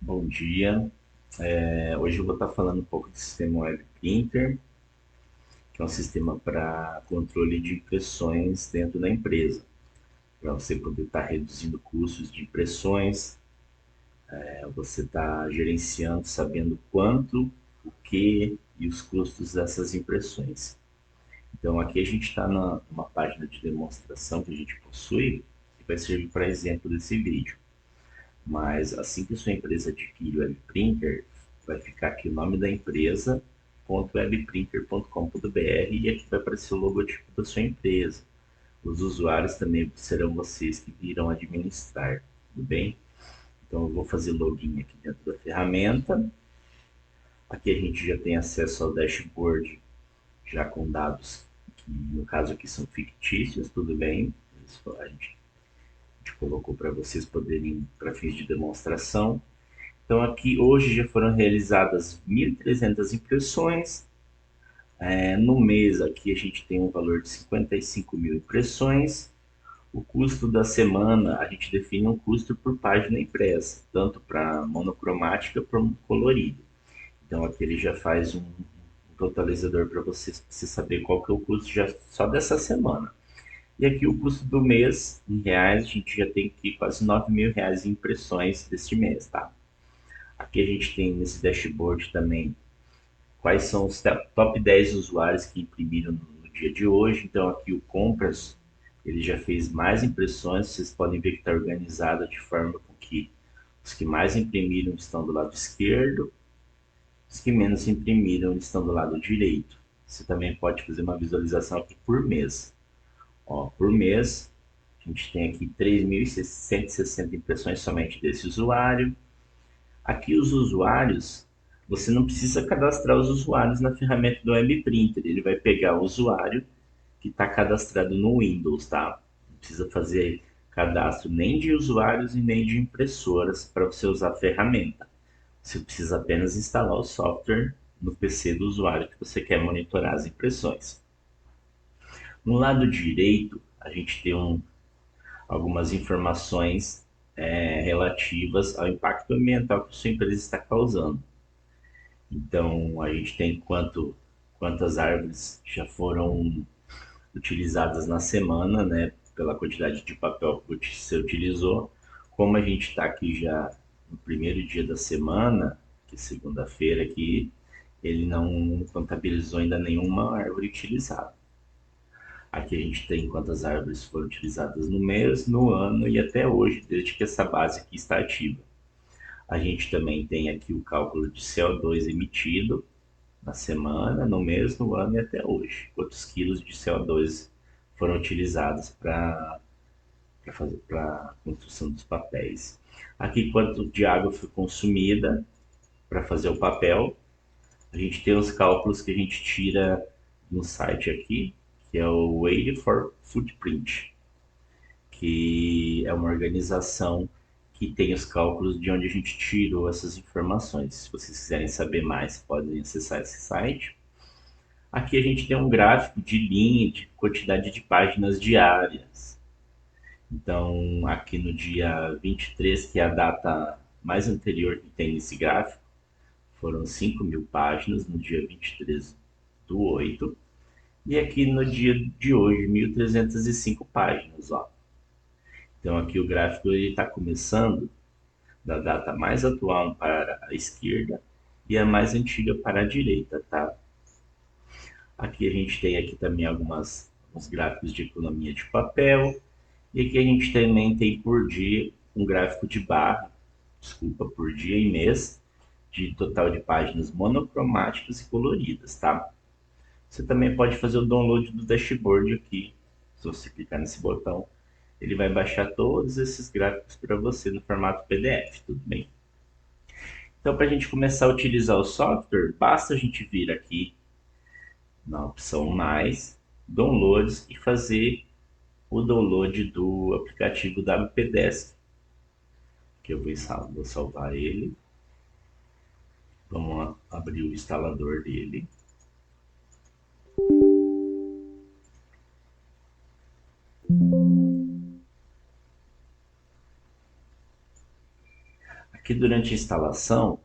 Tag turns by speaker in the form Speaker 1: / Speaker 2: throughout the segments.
Speaker 1: Bom dia. Hoje eu vou estar falando um pouco do sistema Web Printer, que é um sistema para controle de impressões dentro da empresa, para você poder estar reduzindo custos de impressões, você estar gerenciando, sabendo quanto, o que e os custos dessas impressões. Então aqui a gente está numa página de demonstração que a gente possui, que vai servir para exemplo desse vídeo. Mas assim que sua empresa adquire o Web Printer, vai ficar aqui o nome da empresa, .webprinter.com.br, e aqui vai aparecer o logotipo da sua empresa. Os usuários também serão vocês que irão administrar, tudo bem? Então eu vou fazer login aqui dentro da ferramenta. Aqui a gente já tem acesso ao dashboard, já com dados que no caso aqui são fictícios, tudo bem? Isso a gente colocou para vocês poderem, para fins de demonstração. Então aqui hoje já foram realizadas 1.300 impressões. No mês aqui a gente tem um valor de 55 mil impressões. O custo da semana a gente define um custo por página impressa, tanto para monocromática como colorida. Então aqui ele já faz um totalizador para você saber qual que é o custo já só dessa semana. E aqui o custo do mês em reais, a gente já tem aqui quase 9 mil reais em impressões deste mês, tá? Aqui a gente tem nesse dashboard também quais são os top 10 usuários que imprimiram no dia de hoje. Então aqui o compras, ele já fez mais impressões, vocês podem ver que está organizado de forma com que os que mais imprimiram estão do lado esquerdo, os que menos imprimiram estão do lado direito. Você também pode fazer uma visualização aqui por mês. Ó, por mês, a gente tem aqui 3.160 impressões somente desse usuário. Aqui os usuários, você não precisa cadastrar os usuários na ferramenta do Web Printer. Ele vai pegar o usuário que está cadastrado no Windows, tá? Não precisa fazer cadastro nem de usuários e nem de impressoras para você usar a ferramenta. Você precisa apenas instalar o software no PC do usuário que você quer monitorar as impressões. No lado direito, a gente tem algumas informações relativas ao impacto ambiental que a sua empresa está causando. Então, a gente tem quantas árvores já foram utilizadas na semana, né, pela quantidade de papel que você utilizou. Como a gente está aqui já no primeiro dia da semana, que é segunda-feira aqui, ele não contabilizou ainda nenhuma árvore utilizada. Aqui a gente tem quantas árvores foram utilizadas no mês, no ano e até hoje, desde que essa base aqui está ativa. A gente também tem aqui o cálculo de CO2 emitido na semana, no mês, no ano e até hoje. Quantos quilos de CO2 foram utilizados para fazer a construção dos papéis. Aqui, quanto de água foi consumida para fazer o papel. A gente tem os cálculos que a gente tira no site aqui, que é o Weight for Footprint, que é uma organização que tem os cálculos de onde a gente tirou essas informações. Se vocês quiserem saber mais, podem acessar esse site. Aqui a gente tem um gráfico de linha, de quantidade de páginas diárias. Então, aqui no dia 23, que é a data mais anterior que tem nesse gráfico, foram 5 mil páginas no dia 23 do 8. E aqui no dia de hoje, 1.305 páginas. Ó. Então, aqui o gráfico está começando da data mais atual para a esquerda e a mais antiga para a direita, tá? Aqui a gente tem aqui também alguns gráficos de economia de papel. E aqui a gente também tem por dia um gráfico de barra, desculpa, por dia e mês, de total de páginas monocromáticas e coloridas, tá? Você também pode fazer o download do dashboard aqui. Se você clicar nesse botão, ele vai baixar todos esses gráficos para você no formato PDF, tudo bem? Então, para a gente começar a utilizar o software, basta a gente vir aqui na opção Mais, Downloads e fazer o download do aplicativo WPDesk, que eu vou salvar ele. Vamos abrir o instalador dele. Aqui durante a instalação,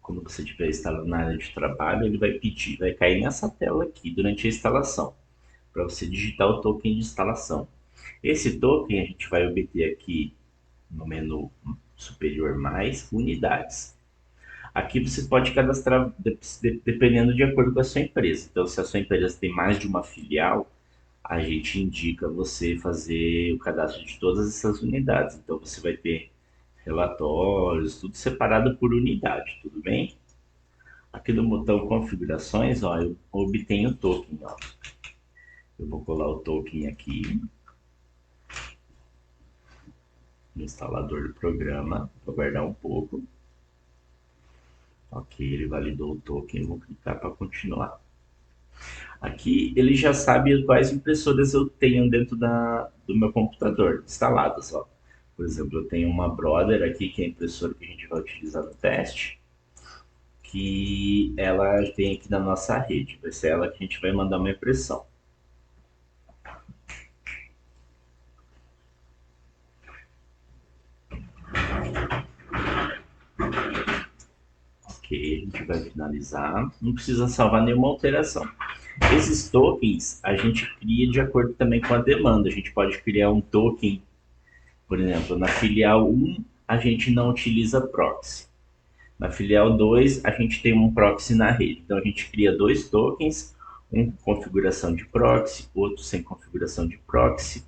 Speaker 1: quando você estiver instalando na área de trabalho, ele vai pedir, vai cair nessa tela aqui durante a instalação, para você digitar o token de instalação. Esse token a gente vai obter aqui no menu superior mais unidades. Aqui você pode cadastrar dependendo de acordo com a sua empresa. Então, se a sua empresa tem mais de uma filial, a gente indica você fazer o cadastro de todas essas unidades. Então, você vai ter relatórios, tudo separado por unidade, tudo bem? Aqui no botão configurações, ó, eu obtenho o token, ó. Eu vou colar o token aqui no instalador do programa, vou aguardar um pouco. Ok, ele validou o token, eu vou clicar para continuar. Aqui ele já sabe quais impressoras eu tenho dentro do meu computador instaladas, ó. Por exemplo, eu tenho uma Brother aqui, que é a impressora que a gente vai utilizar no teste, que ela tem aqui na nossa rede. Vai ser ela que a gente vai mandar uma impressão. Ok, a gente vai finalizar. Não precisa salvar nenhuma alteração. Esses tokens a gente cria de acordo também com a demanda. A gente pode criar um token, por exemplo, na filial 1 a gente não utiliza proxy. Na filial 2 a gente tem um proxy na rede. Então a gente cria dois tokens, um com configuração de proxy, outro sem configuração de proxy.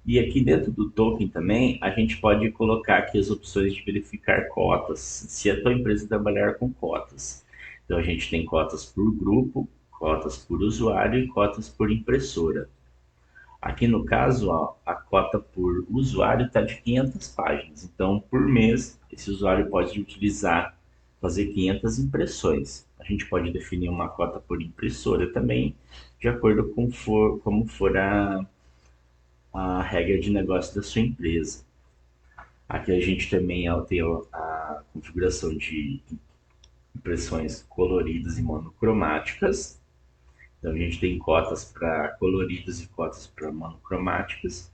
Speaker 1: E aqui dentro do token também, a gente pode colocar aqui as opções de verificar cotas, se a tua empresa trabalhar com cotas. Então a gente tem cotas por grupo, cotas por usuário e cotas por impressora. Aqui no caso, ó, a cota por usuário está de 500 páginas. Então, por mês, esse usuário pode utilizar, fazer 500 impressões. A gente pode definir uma cota por impressora também, de acordo com como for a regra de negócio da sua empresa. Aqui a gente também tem a configuração de impressões coloridas e monocromáticas. Então a gente tem cotas para coloridas e cotas para monocromáticas.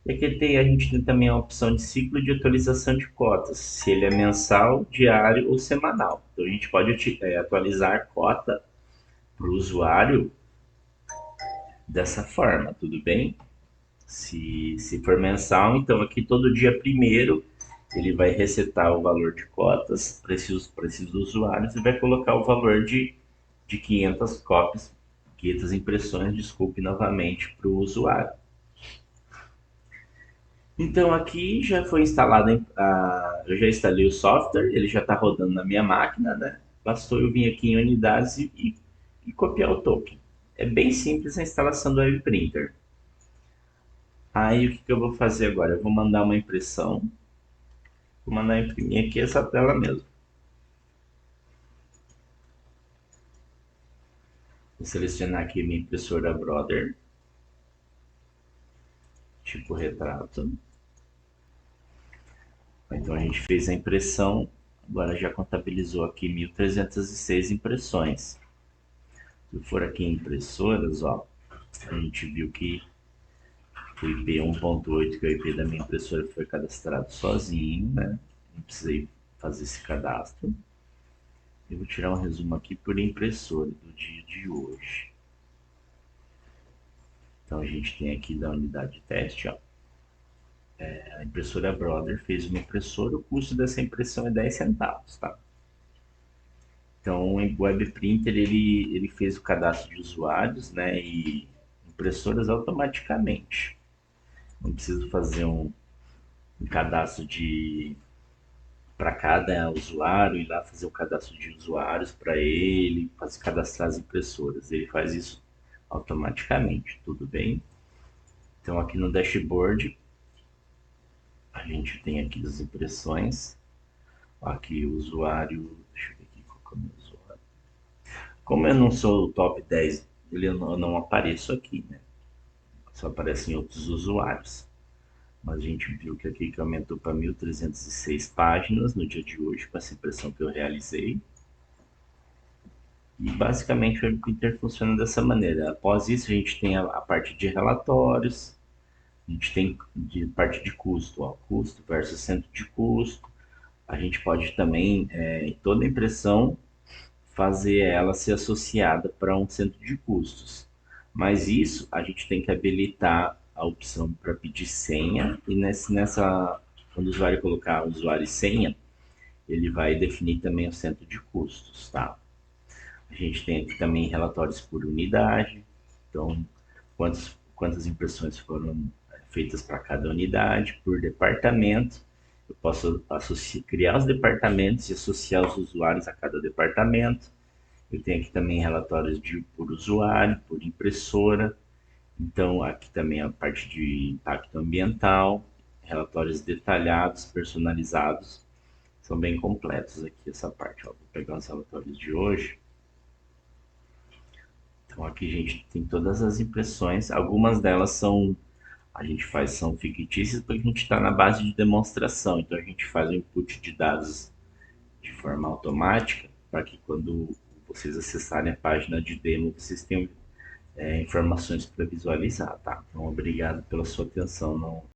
Speaker 1: E aqui a gente tem também a opção de ciclo de atualização de cotas, se ele é mensal, diário ou semanal. Então a gente pode atualizar a cota para o usuário dessa forma, tudo bem? Se for mensal, então aqui todo dia primeiro ele vai resetar o valor de cotas para esses usuários e vai colocar o valor de 500 cópias, 500 impressões, desculpe novamente, para o usuário. Então aqui já foi instalado, eu já instalei o software, ele já está rodando na minha máquina, né? Bastou eu vir aqui em unidades e copiar o token. É bem simples a instalação do Web Printer. Aí o que eu vou fazer agora? Eu vou mandar uma impressão, vou mandar imprimir aqui essa tela mesmo. Vou selecionar aqui minha impressora Brother, tipo retrato. Então a gente fez a impressão, agora já contabilizou aqui 1.306 impressões. Se for aqui em impressoras, ó, a gente viu que o IP 1.8, que é o IP da minha impressora, foi cadastrado sozinho, né? Não precisei fazer esse cadastro. Eu vou tirar um resumo aqui por impressora do dia de hoje. Então a gente tem aqui da unidade de teste, ó. A impressora Brother fez uma impressora, o custo dessa impressão é 10 centavos, tá? Então o Web Printer ele fez o cadastro de usuários, né, e impressoras automaticamente. Não preciso fazer um cadastro de para cada usuário, ir lá fazer o cadastro de usuários para ele, fazer cadastrar as impressoras. Ele faz isso automaticamente, tudo bem? Então aqui no dashboard a gente tem aqui as impressões, aqui o usuário, deixa eu ver aqui qual é o meu usuário. Como eu não sou o top 10, eu não apareço aqui, né? Só aparecem outros usuários. Mas a gente viu que aqui que aumentou para 1.306 páginas no dia de hoje, com essa impressão que eu realizei. E basicamente o WebPrinter funciona dessa maneira. Após isso, a gente tem a parte de relatórios, A gente tem de parte de custo, ó, custo versus centro de custo. A gente pode também, toda impressão, fazer ela ser associada para um centro de custos. Mas isso a gente tem que habilitar a opção para pedir senha e quando o usuário colocar usuário e senha, ele vai definir também o centro de custos, tá? A gente tem aqui também relatórios por unidade, então quantas impressões foram feitas para cada unidade, por departamento. Eu posso criar os departamentos e associar os usuários a cada departamento. Eu tenho aqui também relatórios por usuário, por impressora. Então, aqui também a parte de impacto ambiental, relatórios detalhados, personalizados, são bem completos aqui essa parte. Ó. Vou pegar os relatórios de hoje. Então, aqui a gente tem todas as impressões. Algumas delas são fictícias porque a gente está na base de demonstração. Então, a gente faz o input de dados de forma automática para que quando vocês acessarem a página de demo, vocês tenham informações para visualizar, tá? Então, obrigado pela sua atenção. Não